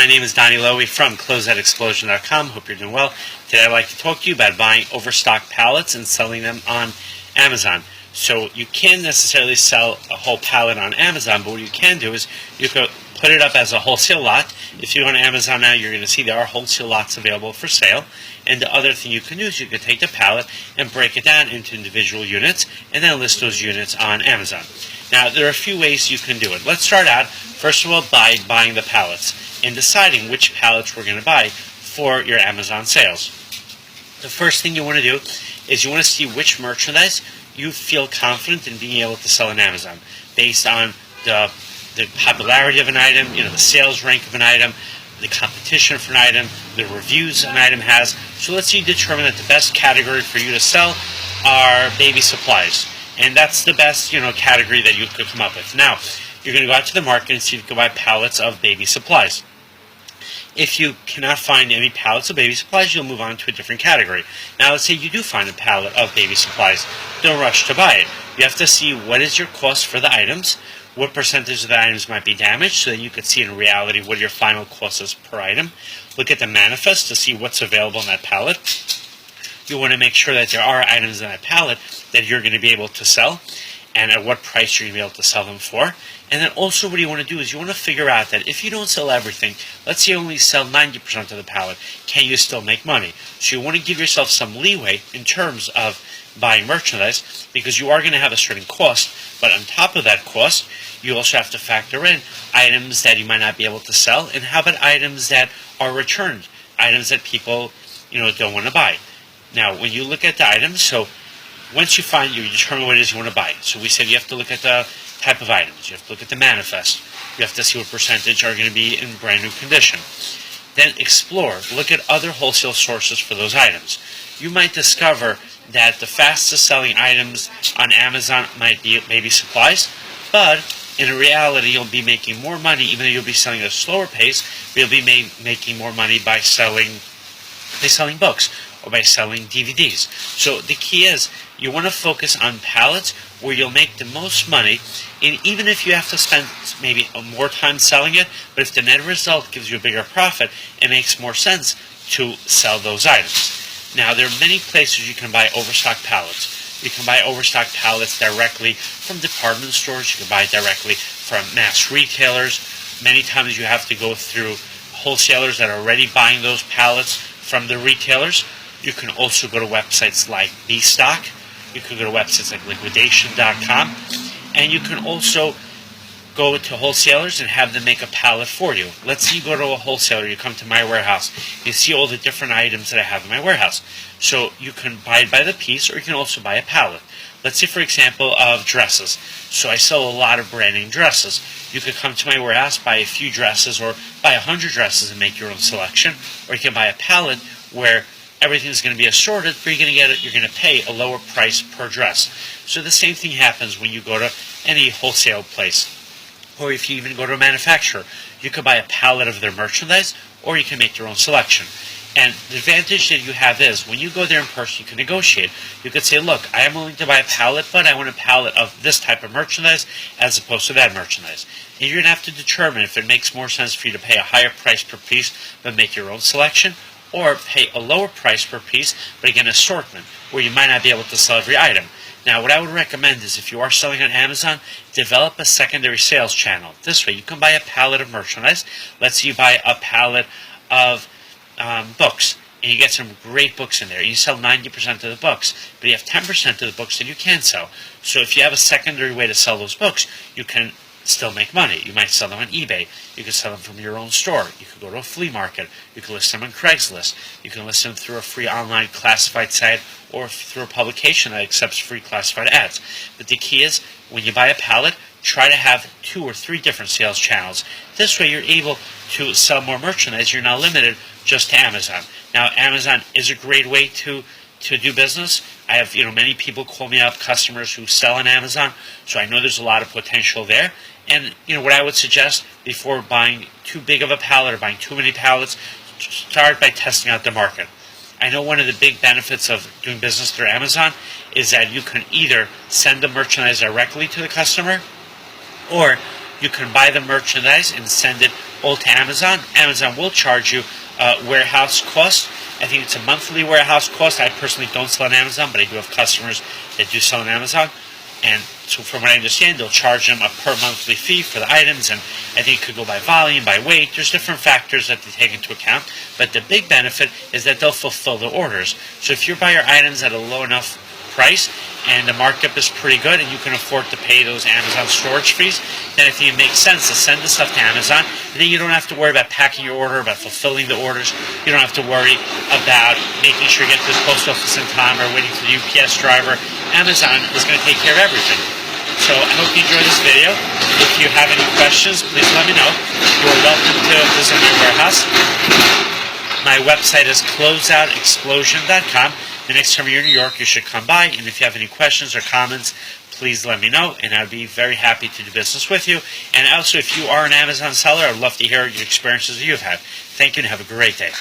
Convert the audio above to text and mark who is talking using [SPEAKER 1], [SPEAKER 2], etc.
[SPEAKER 1] my name is Donnie Lowy from Closeoutexplosion.com. Hope you're doing well. Today I'd like to talk to you about buying Overstock Pallets and selling them on Amazon. So you can't necessarily sell a whole pallet on Amazon, but what you can do is you could put it up as a wholesale lot. If you go on Amazon now, you're going to see there are wholesale lots available for sale. And the other thing you can do is you could take the pallet and break it down into individual units and then list those units on Amazon. Now, there are a few ways you can do it. Let's start out, first of all, by buying the pallets and deciding which pallets we're going to buy for your Amazon sales. The first thing you want to do is you want to see which merchandise you feel confident in being able to sell on Amazon based on the popularity of an item, the sales rank of an item, the competition for an item, the reviews an item has. So let's say you determine that the best category for you to sell are baby supplies. And that's the best, category that you could come up with. Now, you're going to go out to the market and see if you can buy pallets of baby supplies. If you cannot find any pallets of baby supplies, you'll move on to a different category. Now, let's say you do find a pallet of baby supplies. Don't rush to buy it. You have to see what is your cost for the items, what percentage of the items might be damaged, so that you could see in reality what your final cost is per item. Look at the manifest to see what's available in that pallet. You want to make sure that there are items in that pallet that you're going to be able to sell and at what price you're going to be able to sell them for. And then also what you want to do is you want to figure out that if you don't sell everything, let's say you only sell 90% of the pallet, can you still make money? So you want to give yourself some leeway in terms of buying merchandise because you are going to have a certain cost, but on top of that cost, you also have to factor in items that you might not be able to sell, and how about items that are returned, items that people don't want to buy. Now, when you look at the items, so once you determine what it is you want to buy. So we said you have to look at the type of items. You have to look at the manifest. You have to see what percentage are going to be in brand new condition. Then explore. Look at other wholesale sources for those items. You might discover that the fastest selling items on Amazon might be baby supplies, but in reality you'll be making more money, even though you'll be selling at a slower pace, but you'll be making more money by selling books or by selling DVDs. So the key is you want to focus on pallets where you'll make the most money, and even if you have to spend maybe more time selling it, but if the net result gives you a bigger profit, it makes more sense to sell those items. Now, there are many places you can buy Overstock pallets. You can buy Overstock pallets directly from department stores. You can buy it directly from mass retailers. Many times you have to go through wholesalers that are already buying those pallets from the retailers. You can also go to websites like Stock. You can go to websites like liquidation.com. And you can also go to wholesalers and have them make a pallet for you. Let's say you go to a wholesaler, you come to my warehouse, you see all the different items that I have in my warehouse. So you can buy it by the piece, or you can also buy a pallet. Let's say, for example, of dresses. So I sell a lot of brand name dresses. You could come to my warehouse, buy a few dresses, or buy 100 dresses and make your own selection. Or you can buy a pallet where everything's going to be assorted, but you're going to pay a lower price per dress. So the same thing happens when you go to any wholesale place. Or if you even go to a manufacturer, you can buy a pallet of their merchandise, or you can make your own selection. And the advantage that you have is, when you go there in person, you can negotiate. You could say, look, I am willing to buy a pallet, but I want a pallet of this type of merchandise as opposed to that merchandise. And you're going to have to determine if it makes more sense for you to pay a higher price per piece but make your own selection, or pay a lower price per piece but again assortment, where you might not be able to sell every item. Now, what I would recommend is, if you are selling on Amazon, develop a secondary sales channel. This way, you can buy a pallet of merchandise. Let's say you buy a pallet of books, and you get some great books in there. You sell 90% of the books, but you have 10% of the books that you can sell. So if you have a secondary way to sell those books, you can still make money. You might sell them on eBay. You can sell them from your own store. You could go to a flea market. You can list them on Craigslist. You can list them through a free online classified site or through a publication that accepts free classified ads. But the key is, when you buy a pallet, try to have 2 or 3 different sales channels. This way you're able to sell more merchandise. You're not limited just to Amazon. Now, Amazon is a great way to do business. I have many people call me up, customers who sell on Amazon, so I know there's a lot of potential there. And what I would suggest, before buying too big of a pallet or buying too many pallets, start by testing out the market. I know one of the big benefits of doing business through Amazon is that you can either send the merchandise directly to the customer, or you can buy the merchandise and send it all to Amazon, Amazon will charge you warehouse cost. I think it's a monthly warehouse cost. I personally don't sell on Amazon, but I do have customers that do sell on Amazon. And so from what I understand, they'll charge them a per monthly fee for the items, and I think it could go by volume, by weight. There's different factors that they take into account, but the big benefit is that they'll fulfill the orders. So if you buy your items at a low enough price and the markup is pretty good and you can afford to pay those Amazon storage fees, then I think it makes sense to send the stuff to Amazon, and then you don't have to worry about packing your order, about fulfilling the orders. You don't have to worry about making sure you get to the post office in time or waiting for the UPS driver. Amazon is going to take care of everything. So I hope you enjoyed this video. If you have any questions, please let me know. You're welcome to visit my warehouse. My website is closeoutexplosion.com. The next time you're in New York, you should come by, and if you have any questions or comments, please let me know, and I'd be very happy to do business with you. And also, if you are an Amazon seller, I'd love to hear your experiences you've had. Thank you, and have a great day.